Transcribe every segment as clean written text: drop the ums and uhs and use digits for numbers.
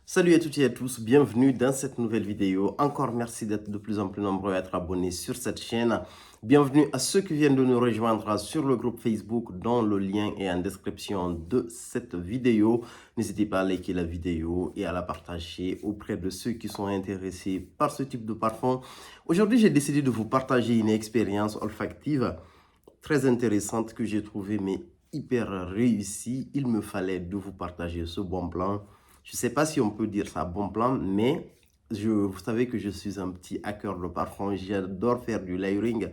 Salut à toutes et à tous, bienvenue dans cette nouvelle vidéo. Encore merci d'être de plus en plus nombreux à être abonnés sur cette chaîne. Bienvenue à ceux qui viennent de nous rejoindre sur le groupe Facebook dont le lien est en description de cette vidéo. N'hésitez pas à liker la vidéo et à la partager auprès de ceux qui sont intéressés par ce type de parfum. Aujourd'hui, j'ai décidé de vous partager une expérience olfactive très intéressante que j'ai trouvée mais hyper réussie. Il me fallait de vous partager ce bon plan. Je ne sais pas si on peut dire ça bon plan, mais vous savez que je suis un petit hacker de parfum. J'adore faire du layering.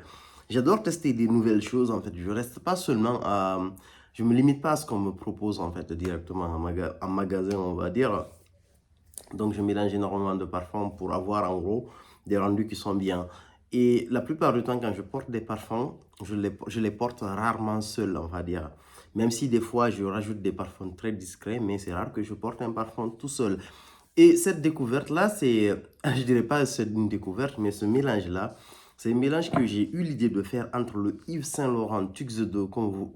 J'adore tester des nouvelles choses. En fait, je reste pas seulement à... Je me limite pas à ce qu'on me propose en fait directement en magasin, on va dire. Donc, je mélange énormément de parfums pour avoir en gros des rendus qui sont bien. Et la plupart du temps, quand je porte des parfums, je les porte rarement seul, on va dire. Même si des fois, je rajoute des parfums très discrets, mais c'est rare que je porte un parfum tout seul. Et cette découverte-là, je dirais pas c'est une découverte, mais ce mélange-là, c'est un mélange que j'ai eu l'idée de faire entre le Yves Saint Laurent Tuxedo,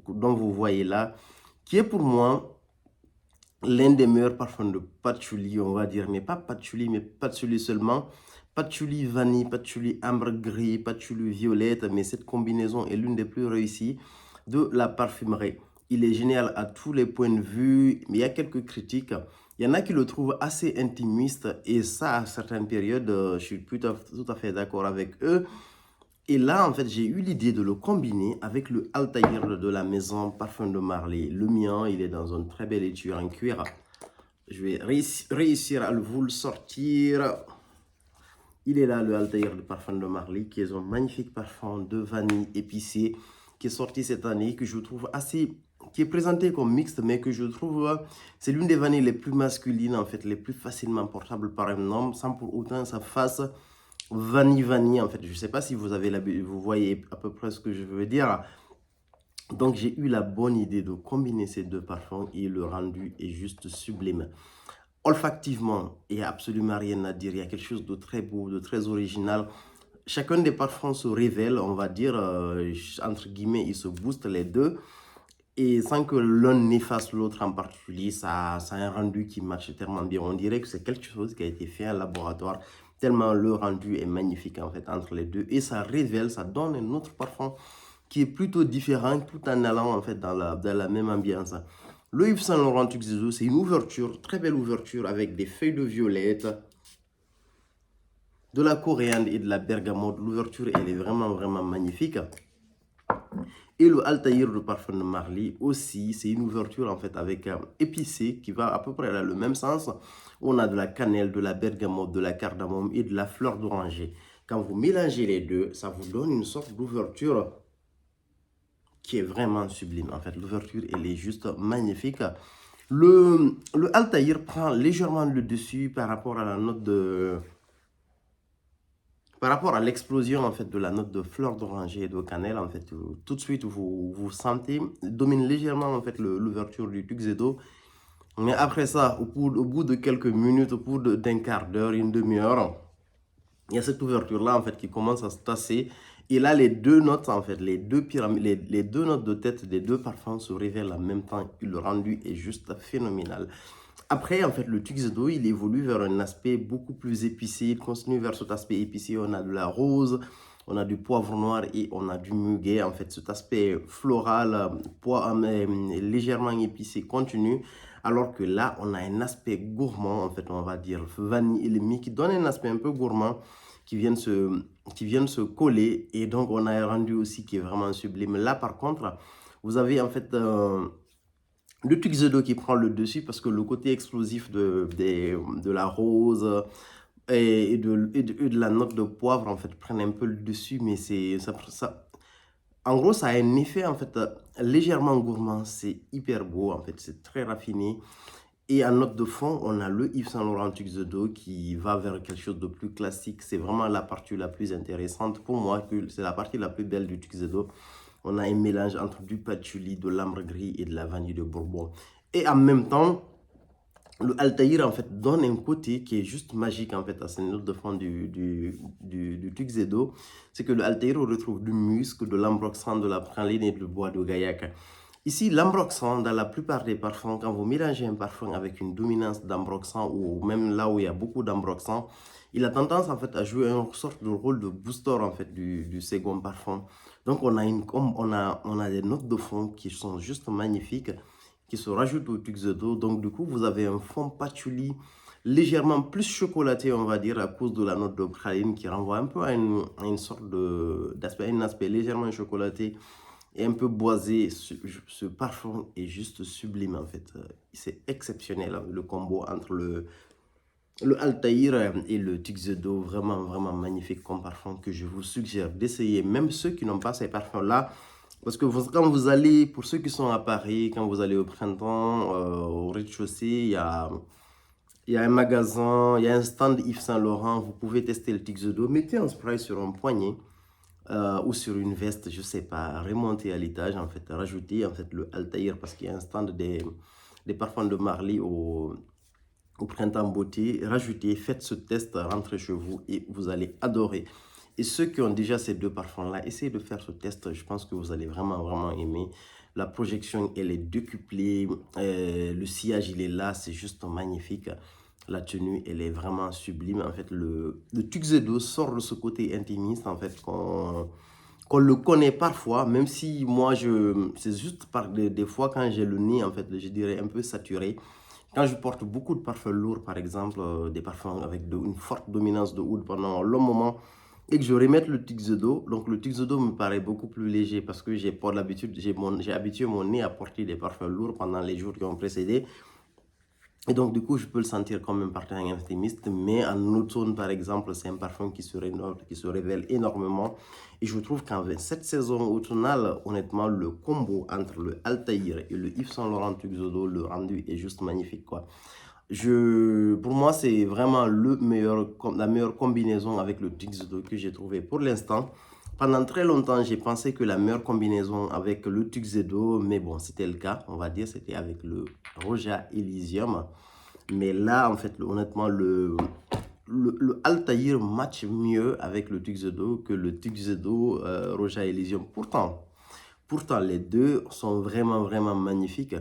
dont vous voyez là, qui est pour moi l'un des meilleurs parfums de patchouli, on va dire, mais pas patchouli, mais patchouli seulement. Patchouli vanille, patchouli ambre gris, patchouli violette, mais cette combinaison est l'une des plus réussies de la parfumerie. Il est génial à tous les points de vue, mais il y a quelques critiques. Il y en a qui le trouvent assez intimiste, et ça, à certaines périodes, je suis tout à fait d'accord avec eux. Et là, en fait, j'ai eu l'idée de le combiner avec le Altair de la maison Parfum de Marly. Le mien, il est dans une très belle étui en cuir. Je vais réussir à vous le sortir. Il est là, le Altair de Parfum de Marly, qui est un magnifique parfum de vanille épicé, qui est sorti cette année, que je trouve assez... qui est présenté comme mixte, mais que je trouve... c'est l'une des vanilles les plus masculines, en fait, les plus facilement portables par un homme, sans pour autant ça fasse vanille en fait. Je ne sais pas si vous voyez à peu près ce que je veux dire. Donc j'ai eu la bonne idée de combiner ces deux parfums et le rendu est juste sublime. Olfactivement, il n'y a absolument rien à dire. Il y a quelque chose de très beau, de très original. Chacun des parfums se révèle, on va dire, entre guillemets, ils se boostent les deux. Et sans que l'un n'efface l'autre en particulier, ça a un rendu qui marche tellement bien. On dirait que c'est quelque chose qui a été fait en laboratoire, tellement le rendu est magnifique en fait entre les deux. Et ça révèle, ça donne un autre parfum qui est plutôt différent tout en allant en fait dans la même ambiance. Le Yves Saint Laurent Tuxedo, c'est une ouverture, très belle ouverture avec des feuilles de violette, de la coriandre et de la bergamote. L'ouverture, elle est vraiment magnifique. Et le Altaïr de parfum de Marly aussi, c'est une ouverture en fait avec épicé qui va à peu près dans le même sens. On a de la cannelle, de la bergamote, de la cardamome et de la fleur d'oranger. Quand vous mélangez les deux, ça vous donne une sorte d'ouverture qui est vraiment sublime. En fait, l'ouverture, elle est juste magnifique. Le Altaïr prend légèrement le dessus par rapport à la note de... Par rapport à l'explosion en fait de la note de fleur d'oranger et de cannelle, en fait, tout de suite vous sentez, domine légèrement en fait l'ouverture du Tuxedo. Mais après ça, au bout de quelques minutes, au bout d'un quart d'heure, une demi-heure, il y a cette ouverture-là en fait qui commence à se tasser. Et là, les deux notes, en fait, les deux pyramides, les deux notes de tête des deux parfums se révèlent en même temps. Le rendu est juste phénoménal. Après, en fait, le Tuxedo, il évolue vers un aspect beaucoup plus épicé. Il continue vers cet aspect épicé. On a de la rose, on a du poivre noir et on a du muguet. En fait, cet aspect floral, légèrement épicé continue. Alors que là, on a un aspect gourmand, en fait, on va dire vanille et le qui donne un aspect un peu gourmand qui viennent se coller. Et donc, on a un rendu aussi qui est vraiment sublime. Là, par contre, vous avez en fait... le Tuxedo qui prend le dessus parce que le côté explosif de la rose et de la note de poivre en fait prennent un peu le dessus, mais en gros ça a un effet en fait légèrement gourmand, c'est hyper beau en fait, c'est très raffiné. Et en note de fond, on a le Yves Saint Laurent Tuxedo qui va vers quelque chose de plus classique. C'est vraiment la partie la plus intéressante pour moi, c'est la partie la plus belle du Tuxedo. On a un mélange entre du patchouli, de l'ambre gris et de la vanille de Bourbon. Et en même temps, le Altaïr en fait donne un côté qui est juste magique en fait à cette note de fond du Tuxedo. C'est que le Altaïr retrouve du musc, de l'ambroxan, de la praline et du bois de gaillac. Ici, l'ambroxan, dans la plupart des parfums, quand vous mélangez un parfum avec une dominance d'ambroxan ou même là où il y a beaucoup d'ambroxan, il a tendance en fait à jouer une sorte de rôle de booster en fait du second parfum. Donc on a des notes de fond qui sont juste magnifiques, qui se rajoutent au Tuxedo. Donc du coup, vous avez un fond patchouli légèrement plus chocolaté, on va dire, à cause de la note de praline qui renvoie un peu à une sorte d'aspect, un aspect légèrement chocolaté et un peu boisé. Ce parfum est juste sublime en fait. C'est exceptionnel, hein, le combo entre le Altaïr et le Tuxedo. Vraiment, vraiment magnifique comme parfum que je vous suggère d'essayer. Même ceux qui n'ont pas ces parfums-là. Parce que quand vous allez, pour ceux qui sont à Paris, quand vous allez au printemps, au rez-de-chaussée, il y a un magasin, il y a un stand Yves Saint Laurent. Vous pouvez tester le Tuxedo. Mettez un spray sur un poignet. Ou sur une veste, je sais pas, remonter à l'étage, en fait, rajouter en fait le Altaïr parce qu'il y a un stand des parfums de Marly au printemps beauté. Rajoutez, faites ce test, rentrez chez vous et vous allez adorer. Et ceux qui ont déjà ces deux parfums-là, essayez de faire ce test, je pense que vous allez vraiment, vraiment aimer. La projection, elle est décuplée, le sillage, il est là, c'est juste magnifique. La tenue, elle est vraiment sublime. En fait, le Tuxedo sort de ce côté intimiste, en fait, qu'on le connaît parfois, même si moi, c'est juste par des fois quand j'ai le nez, en fait, je dirais un peu saturé. Quand je porte beaucoup de parfums lourds, par exemple, des parfums avec une forte dominance de oud pendant un long moment, et que je remette le Tuxedo, donc le Tuxedo me paraît beaucoup plus léger parce que j'ai pas l'habitude, j'ai habitué mon nez à porter des parfums lourds pendant les jours qui ont précédé. Et donc, du coup, je peux le sentir comme un parfum intimiste, mais en automne, par exemple, c'est un parfum qui se révèle énormément. Et je trouve qu'en cette saison automnale, honnêtement, le combo entre le Altaïr et le Yves Saint Laurent Tuxedo, le rendu est juste magnifique, quoi. Pour moi, c'est vraiment la meilleure combinaison avec le Tuxedo que j'ai trouvé pour l'instant. Pendant très longtemps, j'ai pensé que la meilleure combinaison avec le Tuxedo, mais bon, c'était le cas, on va dire, c'était avec le Roja Elysium. Mais là, en fait, honnêtement, le Altaïr match mieux avec le Tuxedo que le Tuxedo Roja Elysium. Pourtant, les deux sont vraiment, vraiment magnifiques.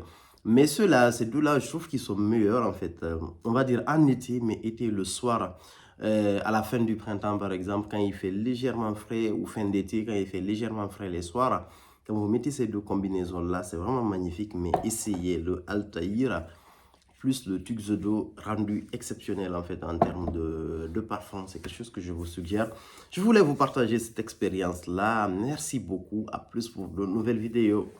Mais ces deux-là, je trouve qu'ils sont meilleurs, en fait. On va dire en été, mais été le soir, à la fin du printemps, par exemple, quand il fait légèrement frais, ou fin d'été, quand il fait légèrement frais les soirs, quand vous mettez ces deux combinaisons-là, c'est vraiment magnifique. Mais essayez le Altaïr plus le Tuxedo rendu exceptionnel en fait en termes de parfum. C'est quelque chose que je vous suggère. Je voulais vous partager cette expérience-là. Merci beaucoup. À plus pour de nouvelles vidéos.